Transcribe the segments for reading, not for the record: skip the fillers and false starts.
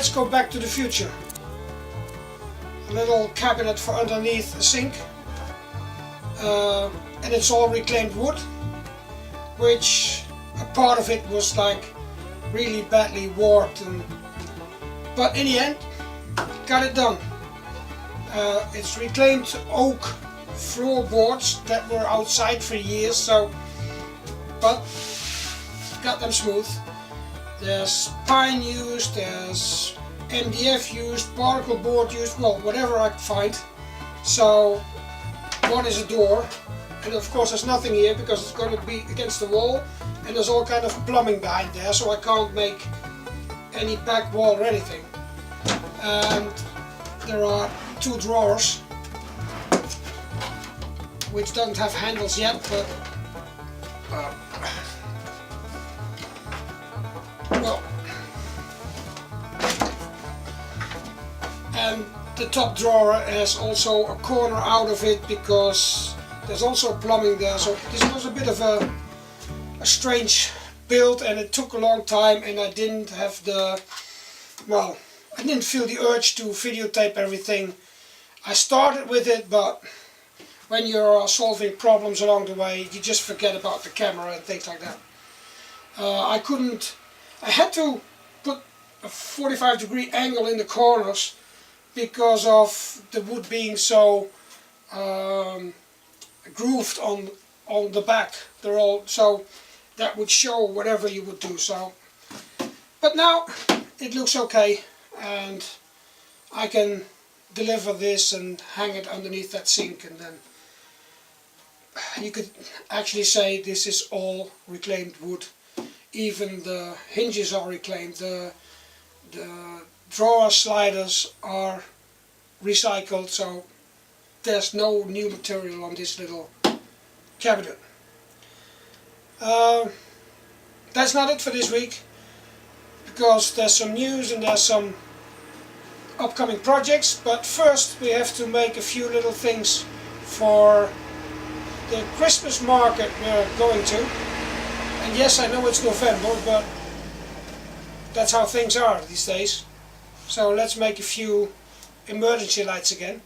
let's go back to the future. A little cabinet for underneath a sink, and it's all reclaimed wood, which a part of it was like really badly warped, but in the end got it done. It's reclaimed oak floorboards that were outside for years, but got them smooth. There's pine used, there's MDF used, particle board used, well, whatever I could find. So one is a door, and of course there's nothing here because it's going to be against the wall, and there's all kind of plumbing behind there, so I can't make any back wall or anything. And there are 2 drawers which don't have handles yet, but well, and the top drawer has also a corner out of it because there's also plumbing there, so this was a bit of a strange build, and it took a long time, and I didn't have the, well, I didn't feel the urge to videotape everything. I started with it, but when you're solving problems along the way, you just forget about the camera and things like that. I had to put a 45-degree angle in the corners because of the wood being so grooved on the back. They're all, so that would show whatever you would do. So, but now it looks okay, and I can deliver this and hang it underneath that sink, and then you could actually say this is all reclaimed wood. Even the hinges are reclaimed, the drawer sliders are recycled, so there's no new material on this little cabinet. That's not it for this week, because there's some news and there's some upcoming projects, but first we have to make a few little things for the Christmas market we're going to. And yes, I know it's November, but that's how things are these days. So let's make a few emergency lights again.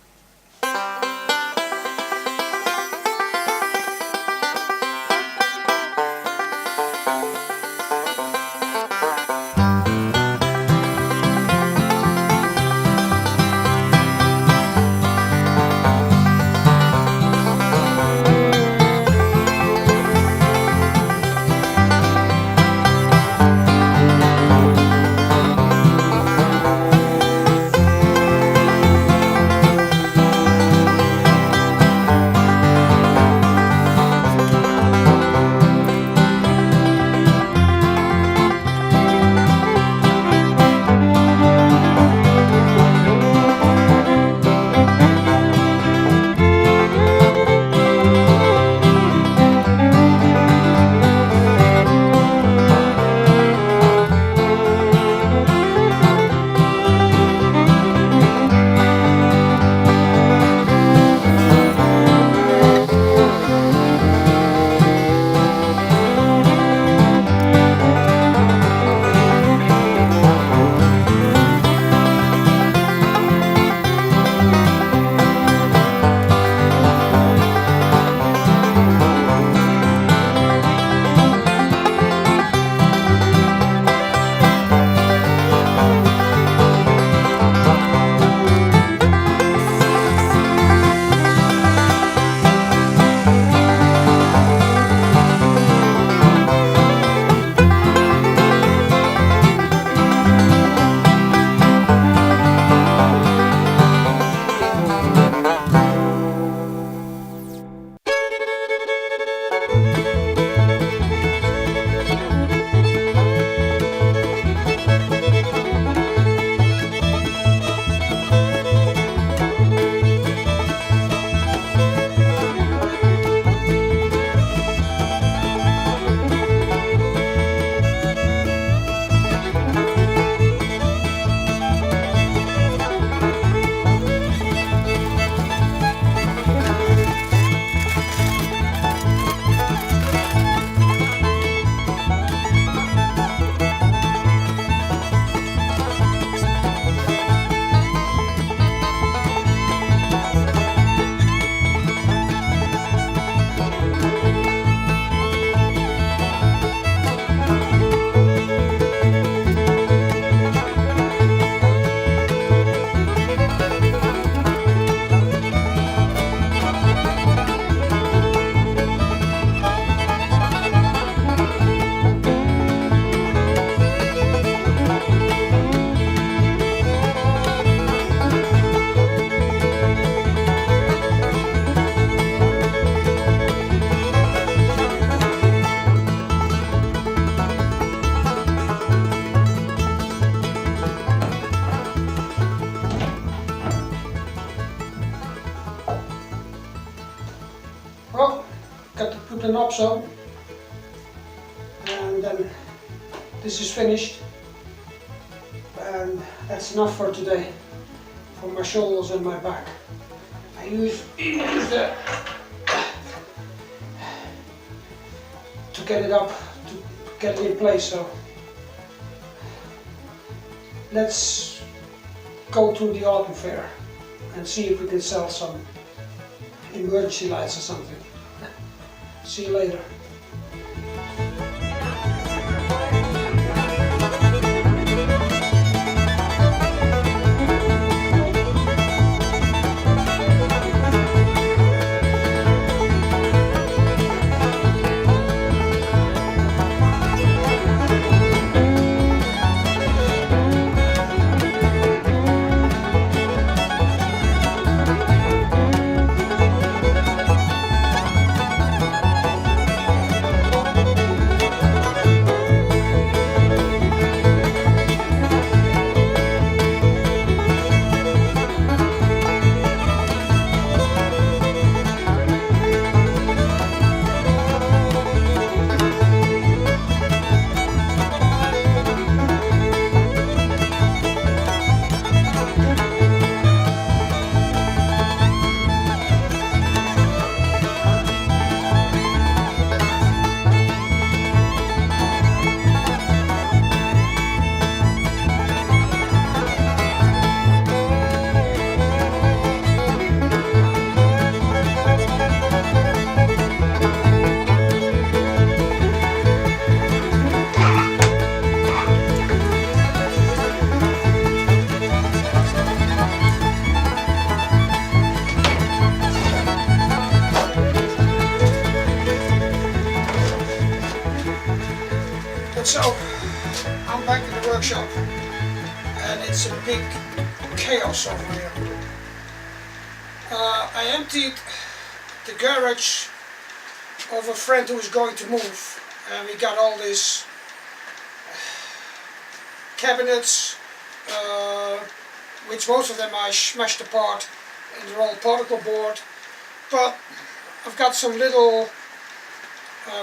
up so, and then this is finished, and that's enough for today for my shoulders and my back. I use that to get it up, to get it in place. So let's go to the autumn fair and see if we can sell some emergency lights or something. See you later. So, I'm back in the workshop and it's a big chaos over here. I emptied the garage of a friend who is going to move, and we got all these cabinets, which most of them I smashed apart and they're all particle board, but I've got some little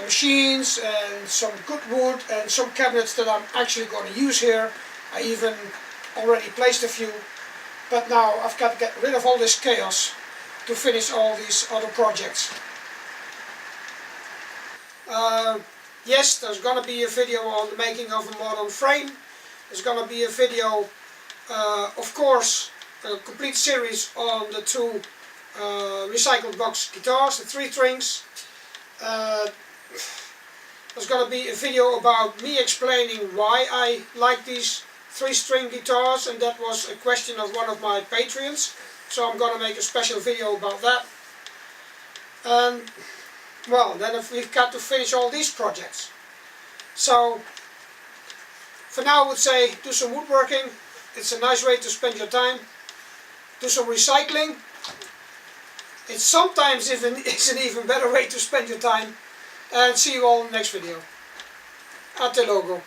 machines and some good wood and some cabinets that I'm actually going to use here. I even already placed a few, but now I've got to get rid of all this chaos to finish all these other projects. Yes, there's going to be a video on the making of a modern frame. There's going to be a video, of course, a complete series on the two recycled box guitars, the 3 strings. There's going to be a video about me explaining why I like these 3-string guitars, and that was a question of one of my Patreons, so I'm going to make a special video about that. And well, then we've got to finish all these projects. So for now I would say do some woodworking. It's a nice way to spend your time. Do some recycling. It's sometimes it's an even better way to spend your time. And see you all in the next video. Até logo.